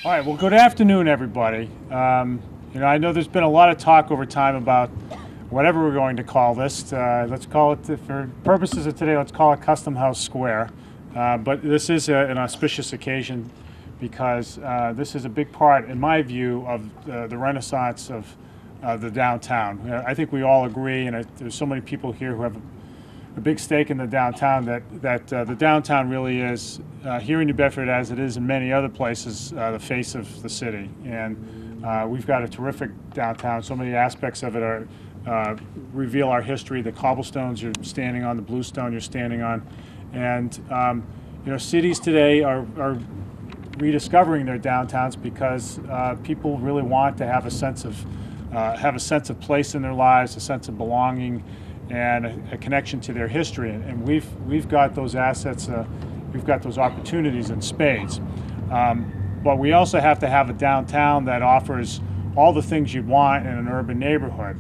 All right, well, good afternoon, everybody. I know there's been a lot of talk over time about whatever we're going to call this. Let's call it, for purposes of today, let's call it Custom House Square. But this is an auspicious occasion because this is a big part, in my view, of the renaissance of the downtown. I think we all agree, and there's so many people here who have a big stake in the downtown that the downtown really is, here in New Bedford as it is in many other places, the face of the city. And we've got a terrific downtown. So many aspects of it reveal our history. The cobblestones you're standing on, the bluestone you're standing on. And cities today are rediscovering their downtowns because people really want to have a sense of place in their lives, a sense of belonging, and a connection to their history. And we've got those assets, we've got those opportunities in spades. But we also have to have a downtown that offers all the things you'd want in an urban neighborhood.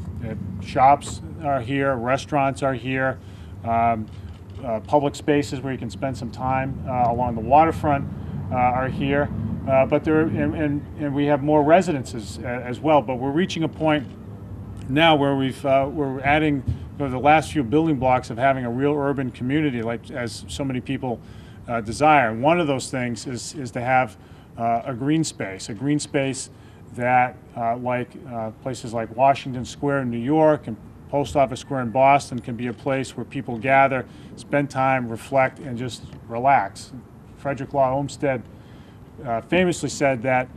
Shops are here, restaurants are here, public spaces where you can spend some time along the waterfront are here. But and we have more residences as well. But we're reaching a point now where we're adding the last few building blocks of having a real urban community, like as so many people desire. And one of those things is to have a green space that, like places like Washington Square in New York and Post Office Square in Boston, can be a place where people gather, spend time, reflect, and just relax. Frederick Law Olmsted famously said that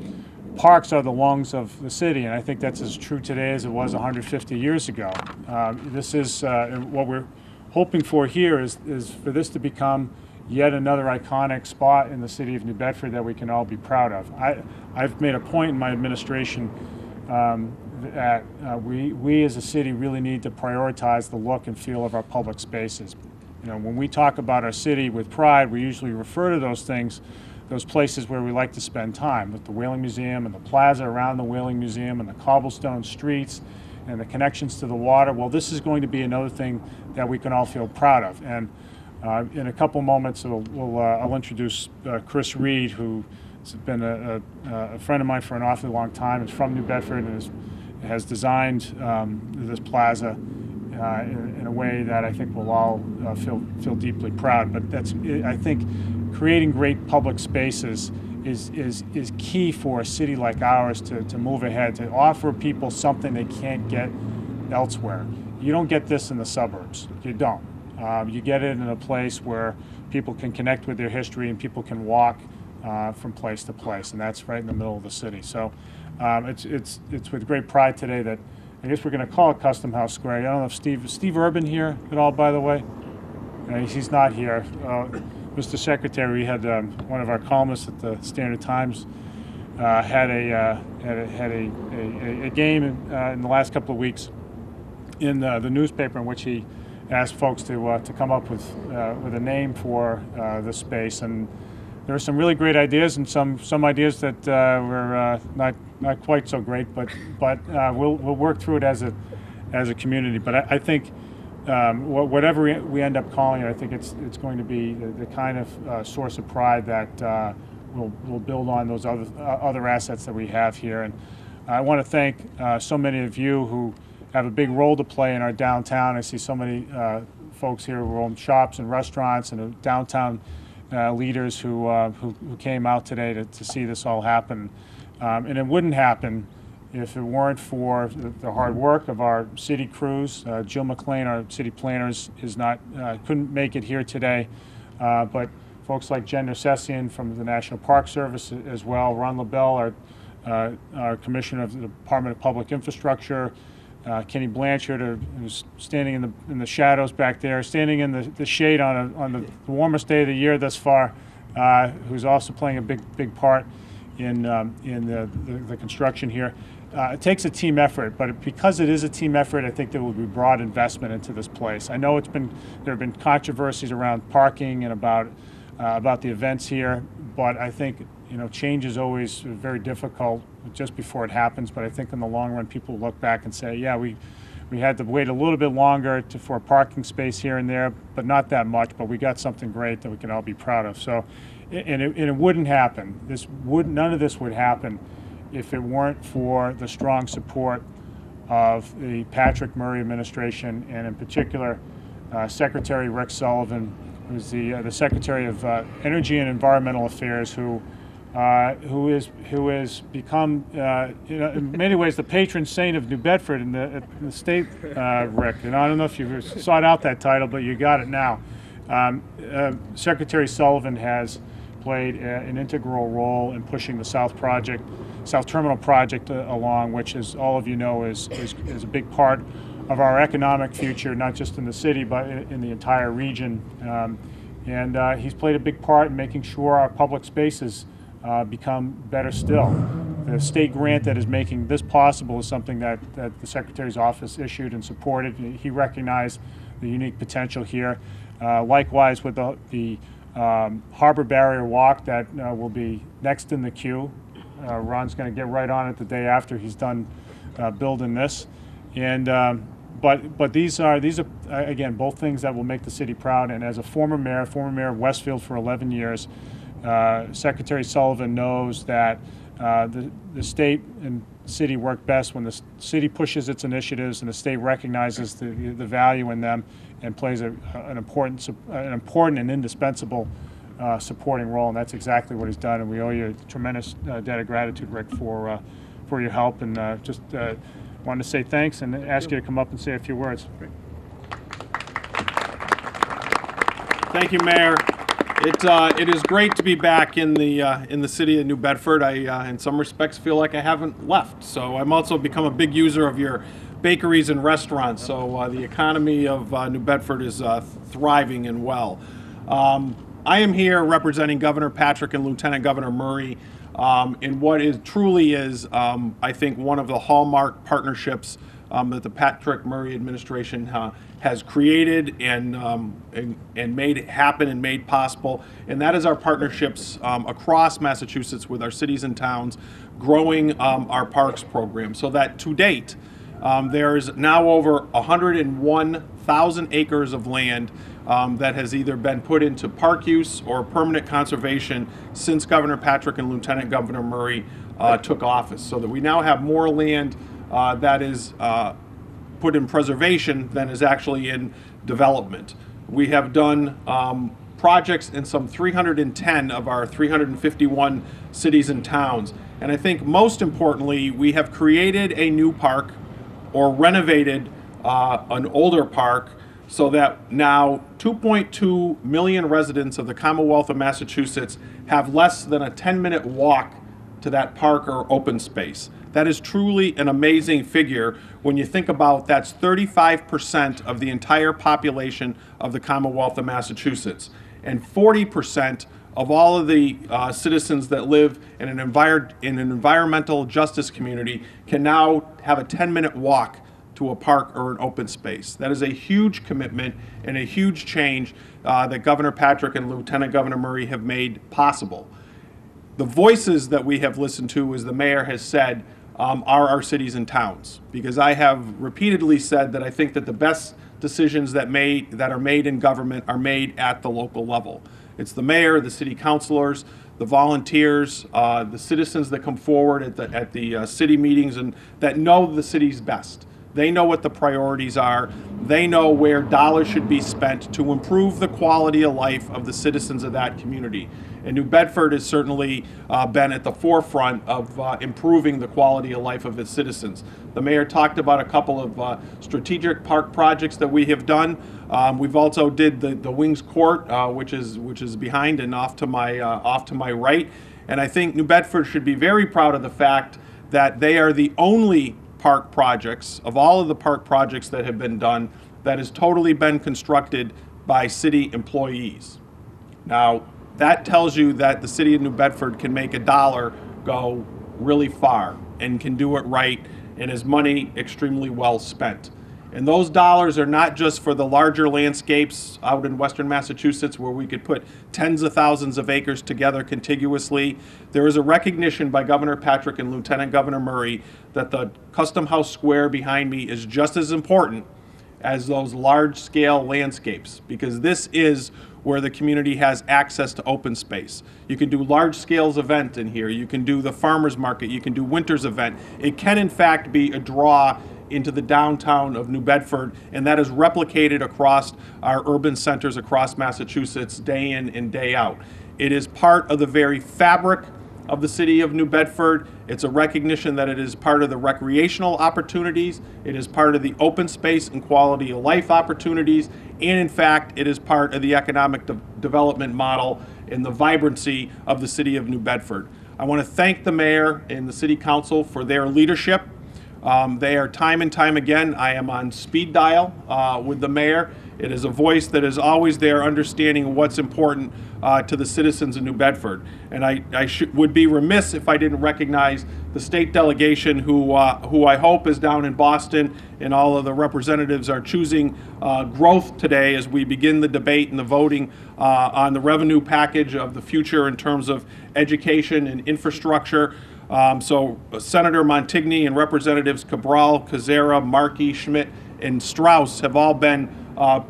parks are the lungs of the city, and I think that's as true today as it was 150 years ago. This is what we're hoping for here is for this to become yet another iconic spot in the city of New Bedford that we can all be proud of. I've made a point in my administration that we as a city really need to prioritize the look and feel of our public spaces. When we talk about our city with pride, we usually refer to those things, those places where we like to spend time, with the Whaling Museum and the plaza around the Whaling Museum and the cobblestone streets and the connections to the water. Well, this is going to be another thing that we can all feel proud of. And in a couple moments, I'll introduce Chris Reed, who has been a friend of mine for an awfully long time. He's from New Bedford and has designed this plaza in a way that I think we'll all feel deeply proud. But I think creating great public spaces is key for a city like ours to move ahead, to offer people something they can't get elsewhere. You don't get this in the suburbs. You don't. You get it in a place where people can connect with their history and people can walk from place to place, and that's right in the middle of the city. So it's with great pride today that I guess we're going to call it Custom House Square. I don't know if Steve Urban here at all, by the way. He's not here. Mr. Secretary, we had one of our columnists at the Standard Times had a game in the last couple of weeks in the newspaper in which he asked folks to come up with a name for this space, and there are some really great ideas and some ideas that were not quite so great, but we'll work through it as a community. But I think whatever we end up calling it, I think it's going to be the kind of source of pride that will build on those other assets that we have here. And I want to thank so many of you who have a big role to play in our downtown. I see so many folks here who own shops and restaurants and downtown leaders who came out today to see this all happen. And it wouldn't happen if it weren't for the hard work of our city crews. Jill McLean, our city planner, couldn't make it here today, but folks like Jen Nersesian from the National Park Service as well, Ron LaBelle, our Commissioner of the Department of Public Infrastructure, Kenny Blanchard, who's standing in the shadows back there, standing in the shade on the warmest day of the year thus far, who's also playing a big part in the construction here. It takes a team effort, but because it is a team effort, I think there will be broad investment into this place. I know there have been controversies around parking and about the events here, but I think change is always very difficult just before it happens. But I think in the long run, people look back and say, yeah, we had to wait a little bit longer for a parking space here and there, but not that much. But we got something great that we can all be proud of. So it wouldn't happen. None of this would happen if it weren't for the strong support of the Patrick Murray administration, and in particular, Secretary Rick Sullivan, who's the Secretary of Energy and Environmental Affairs, who has become, in many ways, the patron saint of New Bedford in the state, Rick. And I don't know if you sought out that title, but you got it now. Secretary Sullivan has played an integral role in pushing the South Terminal project along, which, as all of you know, is a big part of our economic future, not just in the city, but in the entire region. And he's played a big part in making sure our public spaces become better still. The state grant that is making this possible is something that the Secretary's office issued and supported. He recognized the unique potential here. Likewise with the Harbor Barrier Walk that will be next in the queue. Ron's going to get right on it the day after he's done building this. And but these are again both things that will make the city proud. And as a former mayor of Westfield for 11 years, Secretary Sullivan knows that the state and city work best when the city pushes its initiatives and the state recognizes the value in them and plays an important and indispensable supporting role. And that's exactly what he's done. And we owe you a tremendous debt of gratitude, Rick, for your help. And just wanted to say thanks and ask you to come up and say a few words. Thank you, Mayor. It is great to be back in the city of New Bedford. I, in some respects, feel like I haven't left. So I'm also become a big user of your bakeries and restaurants. So the economy of New Bedford is thriving and well. I am here representing Governor Patrick and Lieutenant Governor Murray in what truly is, I think, one of the hallmark partnerships that the Patrick Murray administration has created and made it happen and made possible. And that is our partnerships across Massachusetts with our cities and towns, growing our parks program, so that to date, there's now over 101,000 acres of land that has either been put into park use or permanent conservation since Governor Patrick and Lieutenant Governor Murray took office, so that we now have more land that is put in preservation than is actually in development. We have done projects in some 310 of our 351 cities and towns. And I think most importantly, we have created a new park or renovated an older park so that now 2.2 million residents of the Commonwealth of Massachusetts have less than a 10-minute walk to that park or open space. That is truly an amazing figure when you think about that's 35% of the entire population of the Commonwealth of Massachusetts, and 40% of all of the citizens that live in an environmental justice community can now have a 10-minute walk to a park or an open space. That is a huge commitment and a huge change that Governor Patrick and Lieutenant Governor Murray have made possible. The voices that we have listened to, as the mayor has said, are our cities and towns, because I have repeatedly said that I think that the best decisions that are made in government are made at the local level. It's the mayor, the city councilors, the volunteers, the citizens that come forward at the city meetings and that know the city's best. They know what the priorities are. They know where dollars should be spent to improve the quality of life of the citizens of that community. And New Bedford has certainly been at the forefront of improving the quality of life of its citizens. The mayor talked about a couple of strategic park projects that we have done. We've also did the Wings Court, which is behind and off to my right. And I think New Bedford should be very proud of the fact that they are the only park projects, of all of the park projects that have been done, that has totally been constructed by city employees. Now, that tells you that the city of New Bedford can make a dollar go really far and can do it right and is money extremely well spent. And those dollars are not just for the larger landscapes out in western Massachusetts where we could put tens of thousands of acres together contiguously. There is a recognition by Governor Patrick and Lieutenant Governor Murray that the Custom House Square behind me is just as important as those large-scale landscapes, because this is where the community has access to open space. You can do large scales event in here. You can do the farmers market. You can do winter's event. It can in fact be a draw into the downtown of New Bedford, and that is replicated across our urban centers across Massachusetts day in and day out. It is part of the very fabric of the city of New Bedford. It's a recognition that it is part of the recreational opportunities, it is part of the open space and quality of life opportunities, and in fact, it is part of the economic development model and the vibrancy of the city of New Bedford. I want to thank the mayor and the city council for their leadership. They are time and time again, I am on speed dial with the mayor. It is a voice that is always there understanding what's important to the citizens of New Bedford. And I would be remiss if I didn't recognize the state delegation who I hope is down in Boston, and all of the representatives are choosing growth today as we begin the debate and the voting on the revenue package of the future in terms of education and infrastructure. So Senator Montigny and Representatives Cabral, Kazera, Markey, Schmidt, and Strauss have all been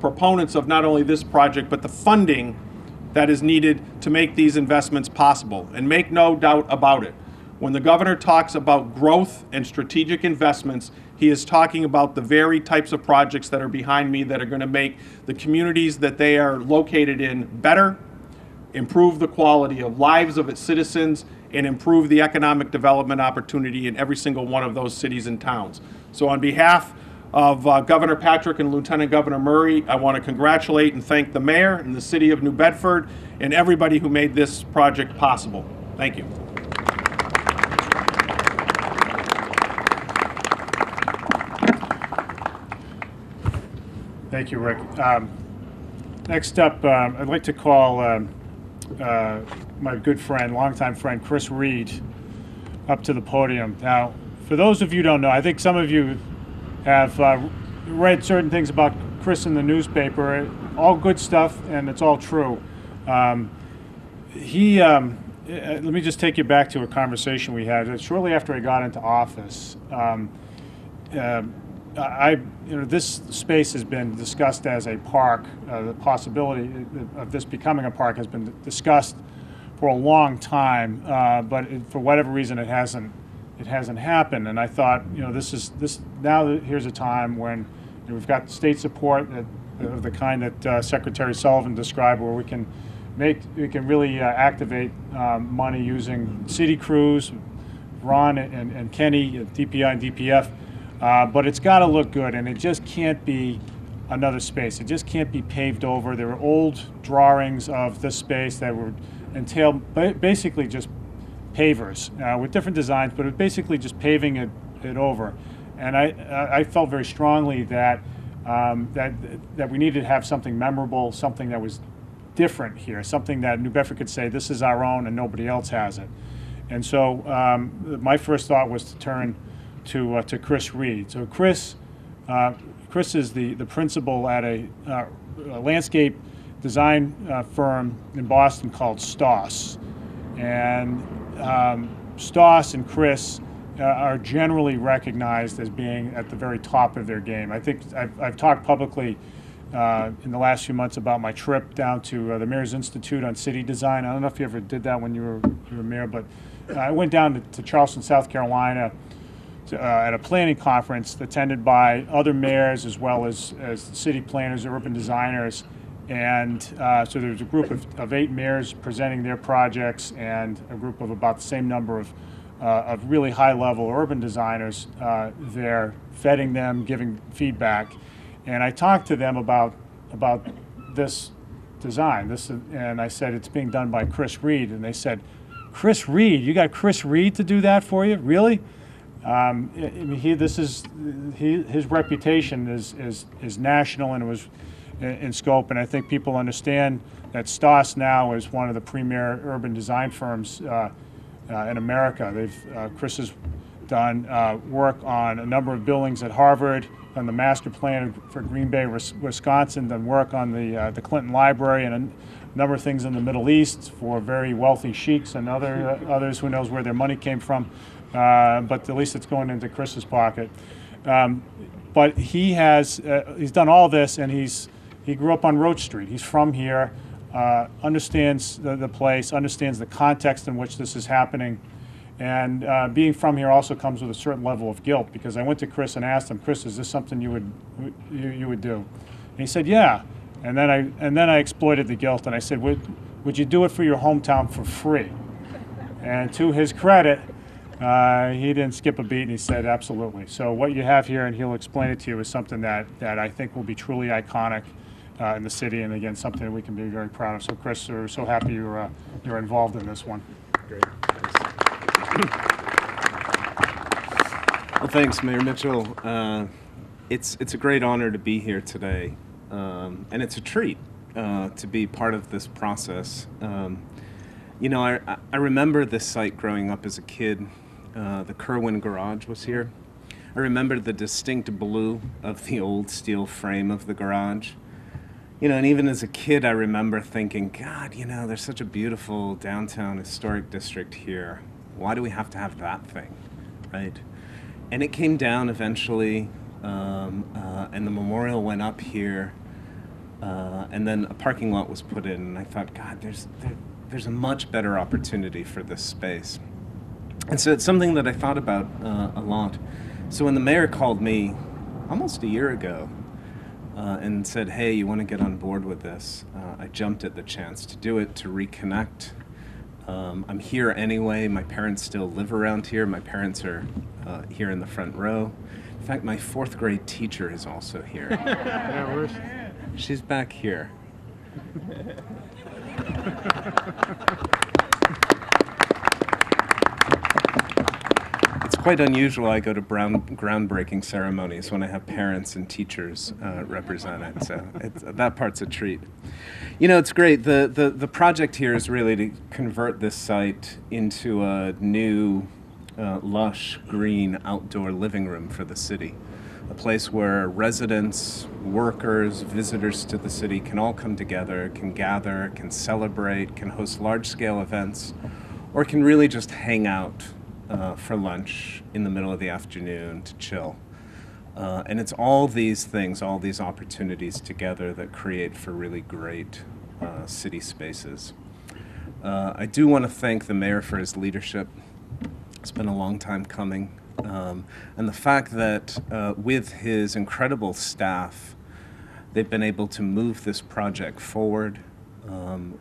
proponents of not only this project, but the funding that is needed to make these investments possible. And make no doubt about it, when the governor talks about growth and strategic investments, he is talking about the very types of projects that are behind me that are going to make the communities that they are located in better, improve the quality of lives of its citizens, and improve the economic development opportunity in every single one of those cities and towns. So on behalf of Governor Patrick and Lieutenant Governor Murray, I want to congratulate and thank the mayor and the city of New Bedford and everybody who made this project possible. Thank you. Thank you, Rick. Next up, I'd like to call my good friend, longtime friend, Chris Reed, up to the podium. Now, for those of you who don't know, I think some of you have read certain things about Chris in the newspaper, all good stuff, and it's all true. Let me just take you back to a conversation we had shortly after I got into office. This space has been discussed as a park. The possibility of this becoming a park has been discussed for a long time, but for whatever reason, it hasn't happened. And I thought, here's a time when we've got state support of the kind that Secretary Sullivan described, where we can really activate money using city crews, Ron and Kenny, DPI and DPF. But it's got to look good, and it just can't be another space. It just can't be paved over. There were old drawings of this space that would entail basically just pavers with different designs, but it basically just paving it over. And I felt very strongly that that we needed to have something memorable, something that was different here, something that New Bedford could say, this is our own and nobody else has it. And so my first thought was to turn to Chris Reed. So Chris is the principal at a landscape design firm in Boston called STOSS. And STOSS and Chris are generally recognized as being at the very top of their game. I think I've talked publicly in the last few months about my trip down to the Mayor's Institute on City Design. I don't know if you ever did that when you were mayor, but I went down to Charleston, South Carolina at a planning conference attended by other mayors as well as city planners, urban designers. And so there was a group of 8 mayors presenting their projects and a group of about the same number of really high-level urban designers there, vetting them, giving feedback. And I talked to them about this design. And I said, it's being done by Chris Reed. And they said, Chris Reed? You got Chris Reed to do that for you? Really? His reputation is national, and it was in scope, and I think people understand that STOSS now is one of the premier urban design firms in America. Chris has done work on a number of buildings at Harvard, on the master plan for Green Bay, Wisconsin, done work on the Clinton Library, and a number of things in the Middle East for very wealthy sheiks and others who knows where their money came from. But at least it's going into Chris's pocket. But he's done all this, and he grew up on Roach Street. He's from here. understands the place, understands the context in which this is happening, and being from here also comes with a certain level of guilt, because I went to Chris and asked him, Chris, is this something you would do? And he said, yeah. And then I exploited the guilt, and I said, would you do it for your hometown for free? And to his credit, he didn't skip a beat, and he said, absolutely. So what you have here, and he'll explain it to you, is something that I think will be truly iconic in the city, and again, something that we can be very proud of. So Chris, we're so happy you're involved in this one. Great. Well, thanks, Mayor Mitchell. It's a great honor to be here today, and it's a treat to be part of this process. You know, I remember this site growing up as a kid. The Kerwin garage was here. I remember the distinct blue of the old steel frame of the garage. You know, and even as a kid, I remember thinking, God, you know, there's such a beautiful downtown historic district here. Why do we have to have that thing, right? And it came down eventually, and the memorial went up here, and then a parking lot was put in, and I thought, God, there's a much better opportunity for this space. And so it's something that I thought about a lot. So when the mayor called me almost a year ago and said, hey, you want to get on board with this, I jumped at the chance to do it, to reconnect. I'm here anyway. My parents still live around here. My parents are here in the front row. In fact, my 4th grade teacher is also here. Yeah, where's... She's back here. It's quite unusual. I go to groundbreaking ceremonies when I have parents and teachers represented, so that part's a treat. You know, it's great. The project here is really to convert this site into a new, lush, green outdoor living room for the city. A place where residents, workers, visitors to the city can all come together, can gather, can celebrate, can host large-scale events, or can really just hang out for lunch in the middle of the afternoon to chill. And it's all these things, all these opportunities together that create for really great city spaces. I do want to thank the mayor for his leadership. It's been a long time coming. And the fact that with his incredible staff, they've been able to move this project forward.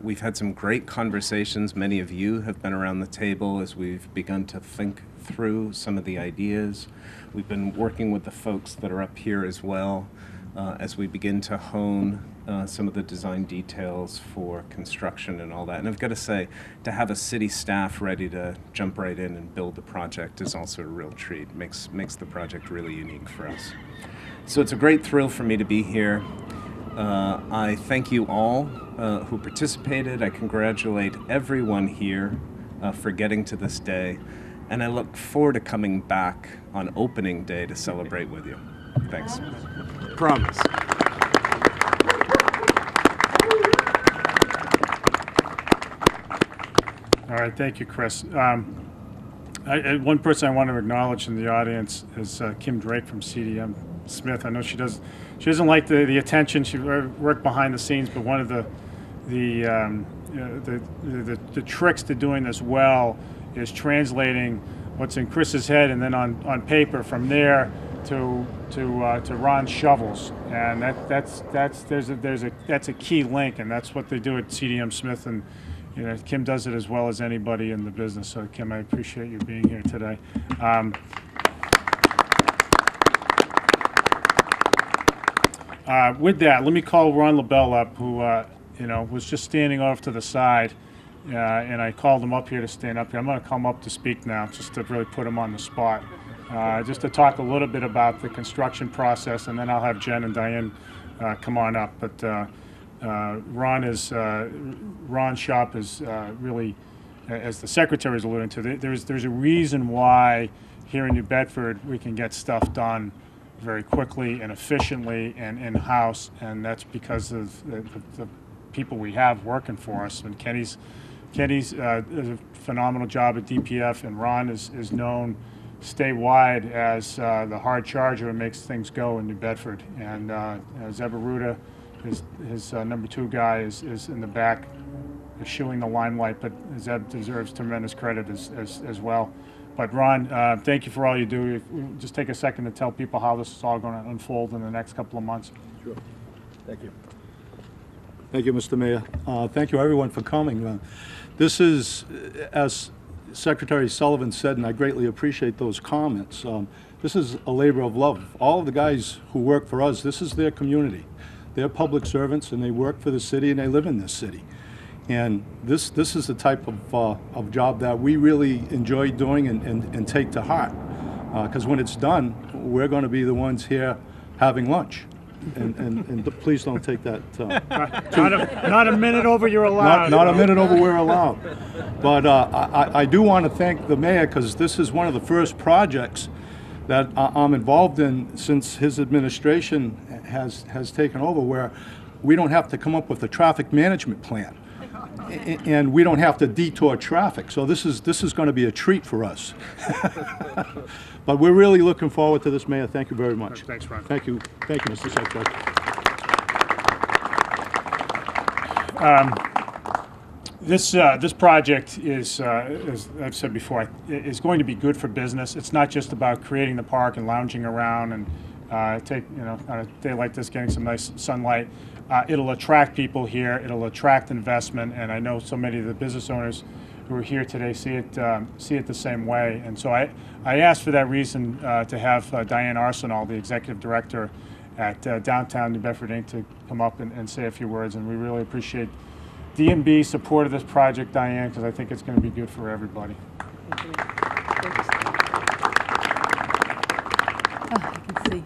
We've had some great conversations. Many of you have been around the table as we've begun to think through some of the ideas. We've been working with the folks that are up here as well as we begin to hone some of the design details for construction and all that. And I've got to say, to have a city staff ready to jump right in and build the project is also a real treat. Makes the project really unique for us. So it's a great thrill for me to be here. I thank you all who participated. I congratulate everyone here for getting to this day. And I look forward to coming back on opening day to celebrate with you. Thanks. Promise. All right, thank you, Chris. One person I want to acknowledge in the audience is Kim Drake from CDM Smith. I know she doesn't like the attention. She worked behind the scenes, but one of the tricks to doing this well is translating what's in Chris's head and then on paper from there to Ron's shovels, and that's a key link, and that's what they do at CDM Smith, and you know, Kim does it as well as anybody in the business. So Kim, I appreciate you being here today. With that, let me call Ron LaBelle up, who you know, was just standing off to the side, and I called him up here to stand up here. I'm going to come up to speak now, just to really put him on the spot. Just to talk a little bit about the construction process, and then I'll have Jen and Diane come on up. But Ron's shop is really, as the secretary is alluding to, there's a reason why here in New Bedford we can get stuff done very quickly and efficiently and in-house, and that's because of the people we have working for us. And Kenny's does a phenomenal job at DPF, and Ron is known statewide as the hard charger who makes things go in New Bedford. And Zebaruda his number 2 guy is in the back, eschewing the limelight, but Zeb deserves tremendous credit as well. But Ron, thank you for all you do. Just take a second to tell people how this is all going to unfold in the next couple of months. Sure. Thank you. Thank you, Mr. Mayor. Thank you, everyone, for coming. This is, as Secretary Sullivan said, and I greatly appreciate those comments, this is a labor of love. All of the guys who work for us, this is their community. They're public servants, and they work for the city, and they live in this city. And this is the type of job that we really enjoy doing and take to heart. Because when it's done, we're going to be the ones here having lunch. And please don't take that. Not a minute over you're allowed. Not a minute over we're allowed. But I do want to thank the mayor, because this is one of the first projects that I'm involved in since his administration has taken over, where we don't have to come up with a traffic management plan. And we don't have to detour traffic. So this is going to be a treat for us. But we're really looking forward to this, Mayor. Thank you very much. Thanks, Ron. Thank you, Mr. Secretary. This project is, as I've said before, is going to be good for business. It's not just about creating the park and lounging around and on a day like this, getting some nice sunlight. It'll attract people here. It'll attract investment, and I know so many of the business owners who are here today see it the same way. And so I asked for that reason to have Diane Arsenal, the executive director at Downtown New Bedford, Inc., to come up and say a few words. And we really appreciate D&B's support of this project, Diane, because I think it's going to be good for everybody. Thank you. I can see.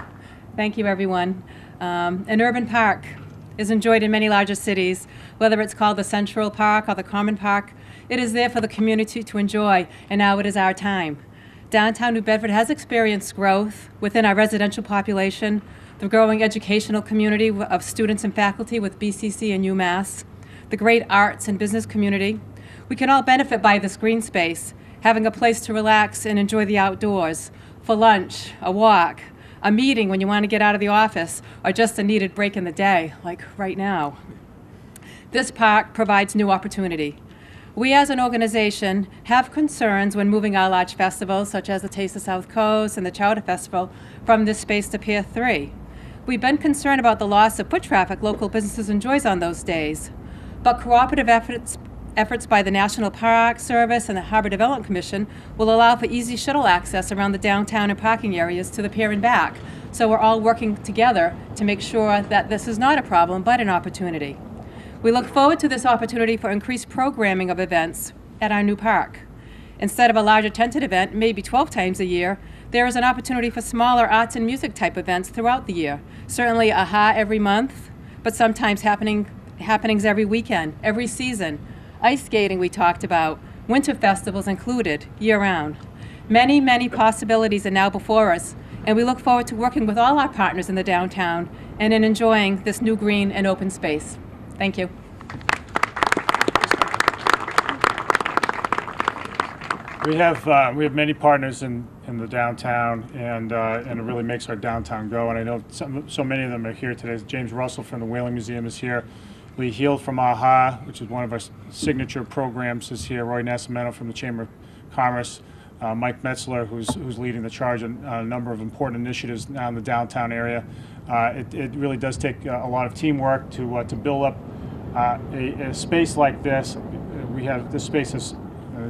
Thank you, everyone. An urban park is enjoyed in many larger cities, whether it's called the Central Park or the Common Park. It is there for the community to enjoy, and now it is our time. Downtown New Bedford has experienced growth within our residential population, the growing educational community of students and faculty with BCC and UMass, the great arts and business community. We can all benefit by this green space, having a place to relax and enjoy the outdoors, for lunch, a walk, a meeting when you want to get out of the office, or just a needed break in the day, like right now. This park provides new opportunity. We as an organization have concerns when moving our large festivals, such as the Taste of South Coast and the Chowder Festival, from this space to Pier 3. We've been concerned about the loss of foot traffic local businesses enjoys on those days. But cooperative efforts by the National Park Service and the Harbor Development Commission will allow for easy shuttle access around the downtown and parking areas to the pier and back. So we're all working together to make sure that this is not a problem, but an opportunity. We look forward to this opportunity for increased programming of events at our new park. Instead of a larger tented event, maybe 12 times a year, there is an opportunity for smaller arts and music type events throughout the year. Certainly AHA every month, but sometimes happenings every weekend, every season. Ice skating we talked about, winter festivals included, year-round. Many, many possibilities are now before us, and we look forward to working with all our partners in the downtown and in enjoying this new green and open space. Thank you. We have many partners in the downtown, and it really makes our downtown go. And I know so many of them are here today. James Russell from the Whaling Museum is here. Lee Heald from AHA, which is one of our signature programs, is here. Roy Nascimento from the Chamber of Commerce. Mike Metzler, who's leading the charge on a number of important initiatives now in the downtown area. It really does take a lot of teamwork to build up a space like this. We have this space is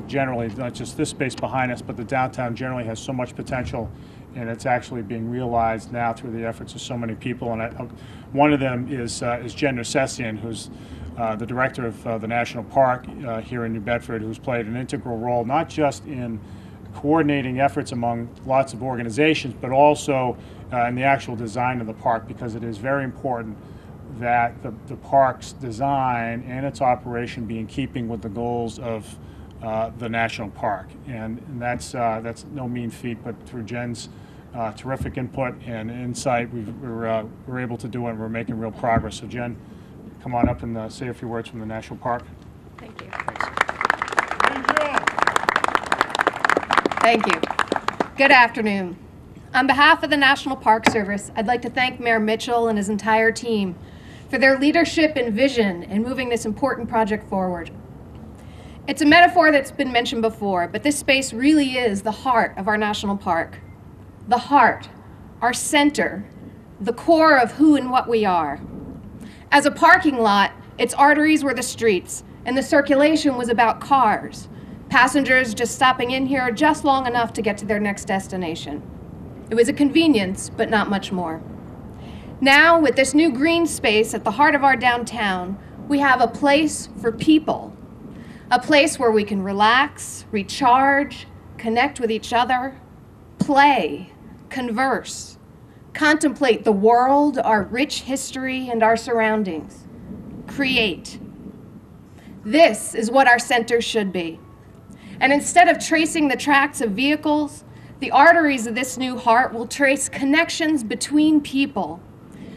generally, not just this space behind us, but the downtown generally has so much potential, and it's actually being realized now through the efforts of so many people. And one of them is Jen Nersesian, who's the director of the National Park here in New Bedford, who's played an integral role not just in coordinating efforts among lots of organizations, but also in the actual design of the park, because it is very important that the park's design and its operation be in keeping with the goals of the national park. And that's no mean feat, but through Jen's terrific input and insight, we're able to do it, and we're making real progress. So Jen, come on up and say a few words from the national park. Thank you. Thanks. Thank you. Good afternoon. On behalf of the National Park Service, I'd like to thank Mayor Mitchell and his entire team for their leadership and vision in moving this important project forward. It's a metaphor that's been mentioned before, but this space really is the heart of our national park. The heart, our center, the core of who and what we are. As a parking lot, its arteries were the streets, and the circulation was about cars, passengers just stopping in here just long enough to get to their next destination. It was a convenience, but not much more. Now, with this new green space at the heart of our downtown, we have a place for people. A place where we can relax, recharge, connect with each other, play, converse, contemplate the world, our rich history, and our surroundings. Create. This is what our center should be. And instead of tracing the tracks of vehicles, the arteries of this new heart will trace connections between people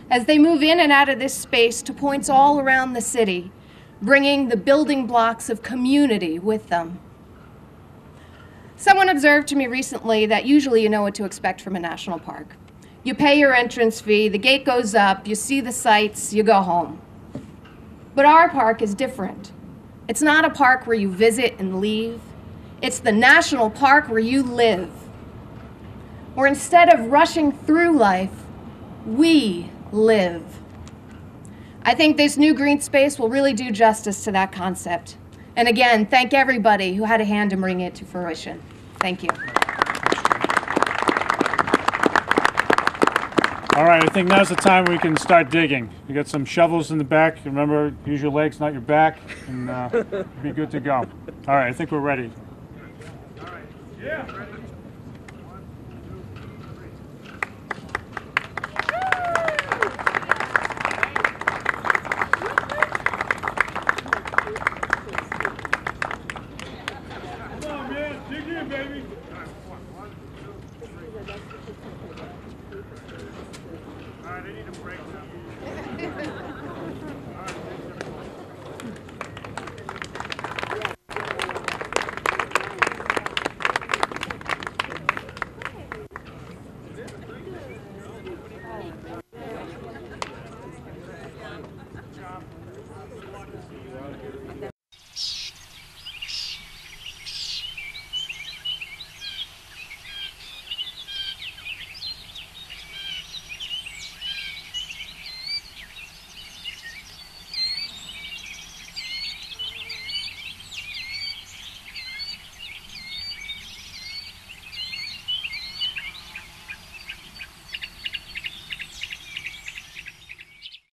as they move in and out of this space to points all around the city, bringing the building blocks of community with them. Someone observed to me recently that usually you know what to expect from a national park. You pay your entrance fee, the gate goes up, you see the sights, you go home. But our park is different. It's not a park where you visit and leave. It's the national park where you live. Where instead of rushing through life, we live. I think this new green space will really do justice to that concept. And again, thank everybody who had a hand in bringing it to fruition. Thank you. All right, I think now's the time we can start digging. You got some shovels in the back. Remember, use your legs, not your back, and be good to go. All right, I think we're ready. All right. Yeah. Come on, man. Dig in, baby. All right, I need a break now. Good job. Good luck to see you.